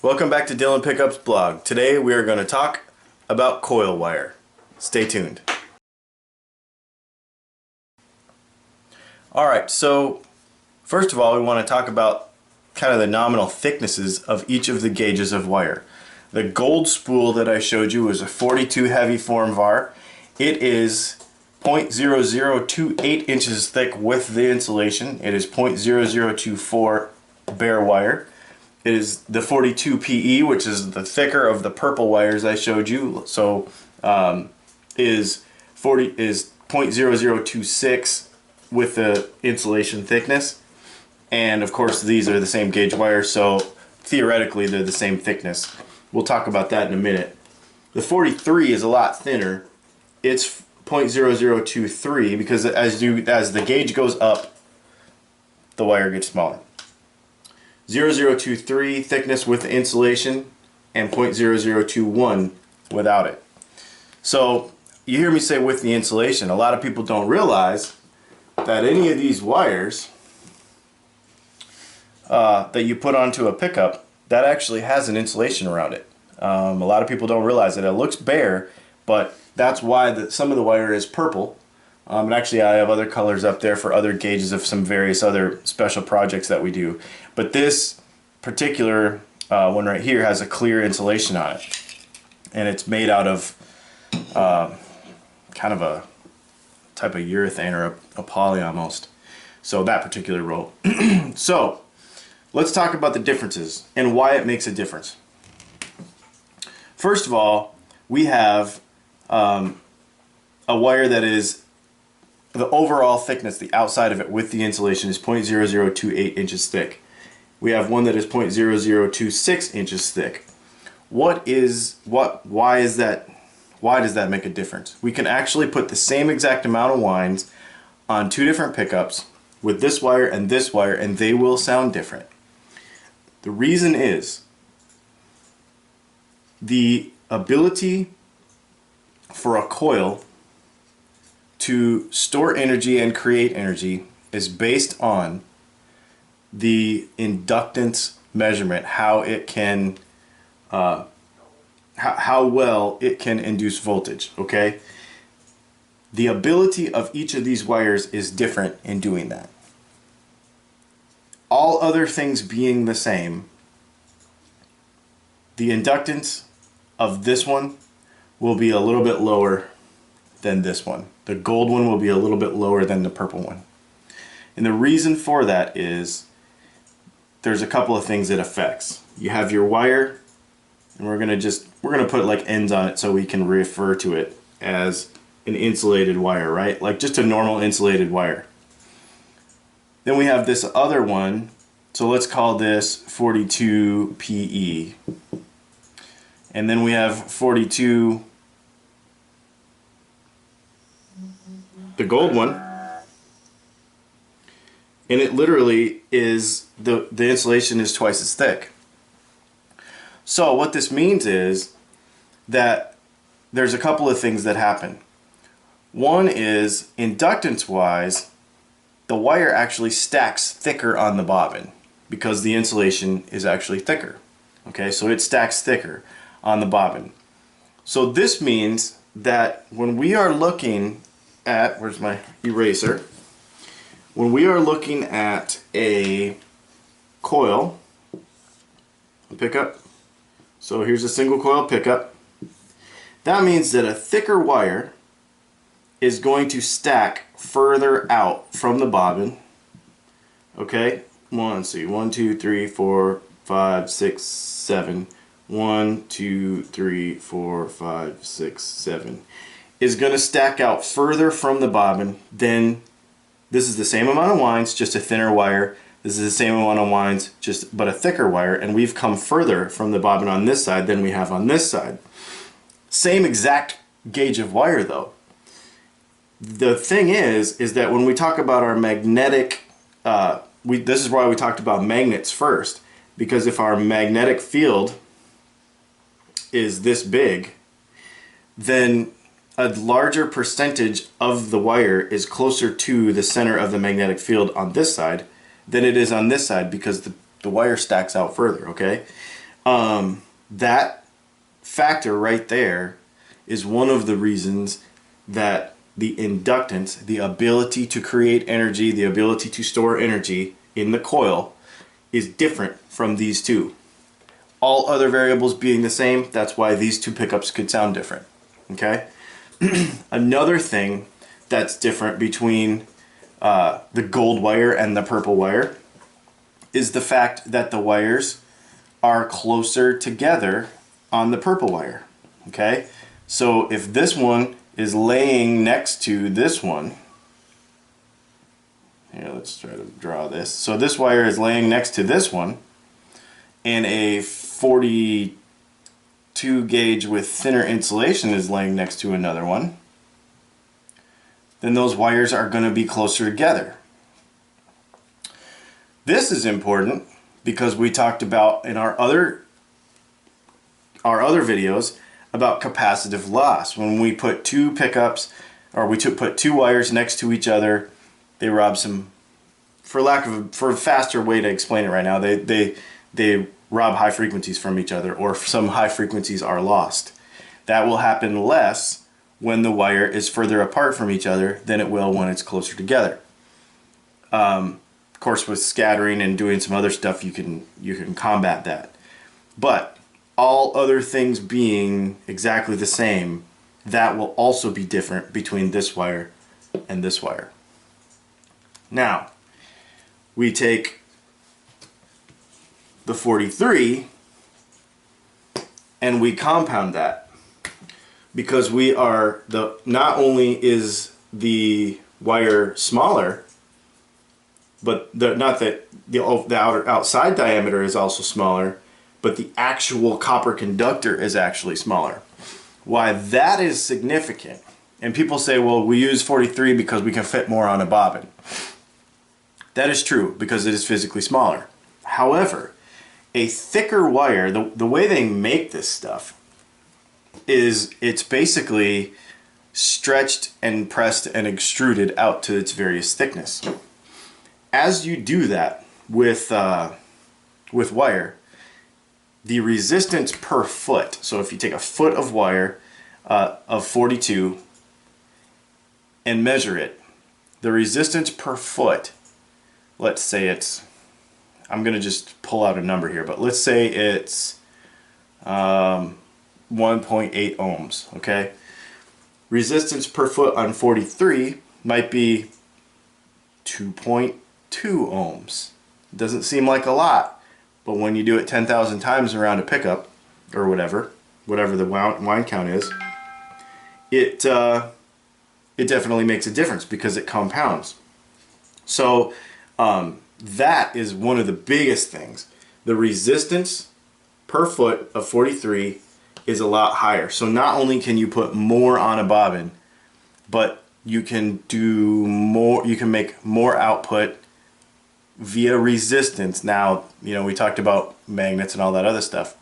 Welcome back to Dylan Pickup's blog. Today we are going to talk about coil wire. Stay tuned. Alright, so first of all we want to talk about kind of the nominal thicknesses of each of the gauges of wire. The gold spool that I showed you was a 42 heavy form var. It is 0.0028 inches thick with the insulation. It is 0.0024 bare wire. It is the 42 PE, which is the thicker of the purple wires I showed you. So is 0.0026 with the insulation thickness. And of course these are the same gauge wire, so theoretically they're the same thickness. We'll talk about that in a minute. The 43 is a lot thinner. It's 0.0023 because as the gauge goes up, the wire gets smaller. 0.0023 thickness with the insulation and 0.0021 without it. So you hear me say with the insulation. A lot of people don't realize that any of these wires that you put onto a pickup, that actually has an insulation around it. A lot of people don't realize that. It looks bare, but that's why some of the wire is purple. And actually I have other colors up there for other gauges of some various other special projects that we do. But this particular one right here has a clear insulation on it. And it's made out of kind of a type of urethane or a poly almost. So that particular roll. So let's talk about the differences and why it makes a difference. First of all, we have a wire that is the overall thickness, the outside of it with the insulation is 0.0028 inches thick. We have one that is 0.0026 inches thick. Why does that make a difference? We can actually put the same exact amount of wines on two different pickups with this wire and they will sound different. The reason is the ability for a coil to store energy and create energy is based on the inductance measurement, how it can how well it can induce voltage. Okay, the ability of each of these wires is different in doing that. All other things being the same, the inductance of this one will be a little bit lower than this one. The gold one will be a little bit lower than the purple one. And the reason for that is there's a couple of things it affects. You have your wire, and we're gonna put like ends on it so we can refer to it as an insulated wire, right? Like just a normal insulated wire. Then we have this other one, so let's call this 42 PE. And then we have 42, the gold one, and it literally is, the insulation is twice as thick. So what this means is that there's a couple of things that happen. One is, inductance wise, the wire actually stacks thicker on the bobbin because the insulation is actually thicker. Okay, so it stacks thicker on the bobbin. So this means that when we are looking at, where's my eraser? When we are looking at a coil, a pickup, so here's a single coil pickup, that means that a thicker wire is going to stack further out from the bobbin. Okay, let's see, 1, 2, 3, 4, 5, 6, 7. 1, 2, 3, 4, 5, 6, 7 is going to stack out further from the bobbin than, this is the same amount of wines, just a thinner wire. This is the same amount of wines, but a thicker wire, and we've come further from the bobbin on this side than we have on this side. Same exact gauge of wire though. The thing is that when we talk about our magnetic, this is why we talked about magnets first, because if our magnetic field is this big, then a larger percentage of the wire is closer to the center of the magnetic field on this side than it is on this side because the wire stacks out further, okay? That factor right there is one of the reasons that the inductance, the ability to create energy, the ability to store energy in the coil is different from these two. All other variables being the same, that's why these two pickups could sound different. Okay? Another thing that's different between the gold wire and the purple wire is the fact that the wires are closer together on the purple wire. Okay? So if this one is laying next to this one, here, let's try to draw this. So this wire is laying next to this one, and a 42 gauge with thinner insulation is laying next to another one, then those wires are going to be closer together. This is important because we talked about in our other videos about capacitive loss. When we put two pickups, or put two wires next to each other, they rob some, for a faster way to explain it right now, they rob high frequencies from each other, or some high frequencies are lost. That will happen less when the wire is further apart from each other than it will when it's closer together. Of course, with scattering and doing some other stuff, you can combat that. But all other things being exactly the same, that will also be different between this wire and this wire. Now, we take the 43 and we compound that, because not only is the wire smaller, but the outside diameter is also smaller, but the actual copper conductor is actually smaller. Why that is significant, and people say, well, we use 43 because we can fit more on a bobbin. That is true, because it is physically smaller. However, a thicker wire, the way they make this stuff is it's basically stretched and pressed and extruded out to its various thickness. As you do that with wire, the resistance per foot, so if you take a foot of wire of 42 and measure it, the resistance per foot, let's say it's, I'm going to just pull out a number here, but let's say it's 1.8 ohms, okay? Resistance per foot on 43 might be 2.2 ohms. Doesn't seem like a lot, but when you do it 10,000 times around a pickup, or whatever the wind count is, it definitely makes a difference because it compounds. So that is one of the biggest things. The resistance per foot of 43 is a lot higher. So not only can you put more on a bobbin, but you can do more, you can make more output via resistance. Now, you know, we talked about magnets and all that other stuff.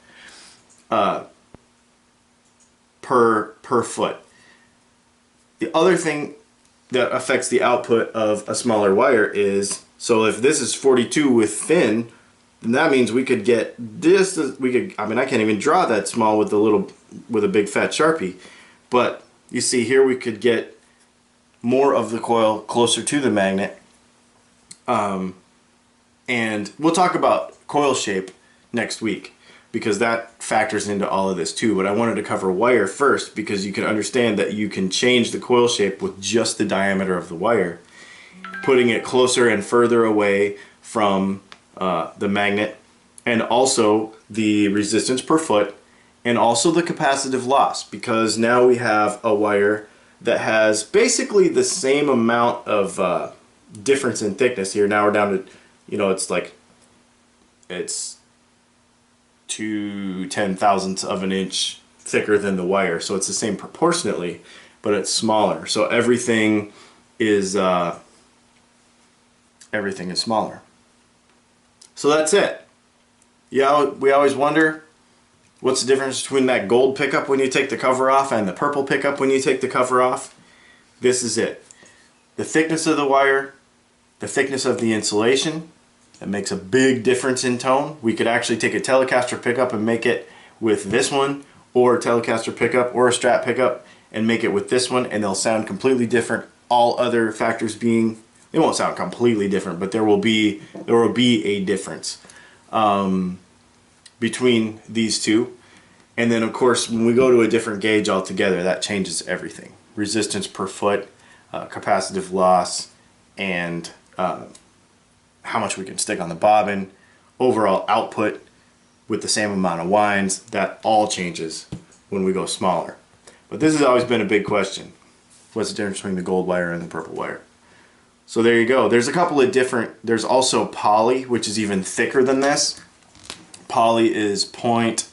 Per foot. The other thing that affects the output of a smaller wire is, so if this is 42 with thin, then that means we could get this, I mean, I can't even draw that small with a big fat Sharpie, but you see here we could get more of the coil closer to the magnet. And we'll talk about coil shape next week, because that factors into all of this too. But I wanted to cover wire first, because you can understand that you can change the coil shape with just the diameter of the wire, putting it closer and further away from the magnet, and also the resistance per foot, and also the capacitive loss, because now we have a wire that has basically the same amount of difference in thickness here. Now we're down to, you know, it's 2/10,000ths of an inch thicker than the wire, so it's the same proportionately, but it's smaller. So everything is smaller. So that's it. Yeah, we always wonder what's the difference between that gold pickup when you take the cover off and the purple pickup when you take the cover off. This is it. The thickness of the wire, the thickness of the insulation, That makes a big difference in tone. We could actually take a Telecaster pickup and make it with this one, or a Telecaster pickup or a Strat pickup and make it with this one, and they'll sound completely different. All other factors being, they won't sound completely different, but there will be a difference between these two. And then of course when we go to a different gauge altogether, that changes everything. Resistance per foot, capacitive loss, and how much we can stick on the bobbin, overall output with the same amount of winds, that all changes when we go smaller. But this has always been a big question. What's the difference between the gold wire and the purple wire? So there you go. There's a couple of different, there's also poly, which is even thicker than this. Poly is point,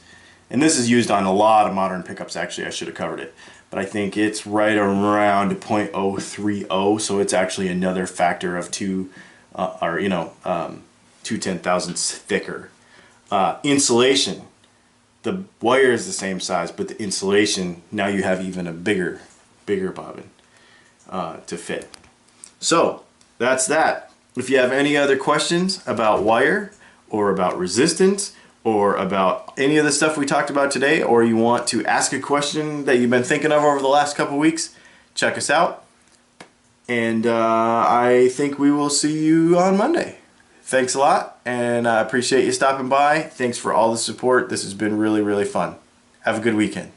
and this is used on a lot of modern pickups actually, I should have covered it. But I think it's right around 0.030, so it's actually another factor of 2 10,000ths thicker. Insulation, the wire is the same size, but the insulation, now you have even a bigger bobbin to fit. So that's that. If you have any other questions about wire or about resistance or about any of the stuff we talked about today, or you want to ask a question that you've been thinking of over the last couple weeks, check us out. And I think we will see you on Monday. Thanks a lot, and I appreciate you stopping by. Thanks for all the support. This has been really, really fun. Have a good weekend.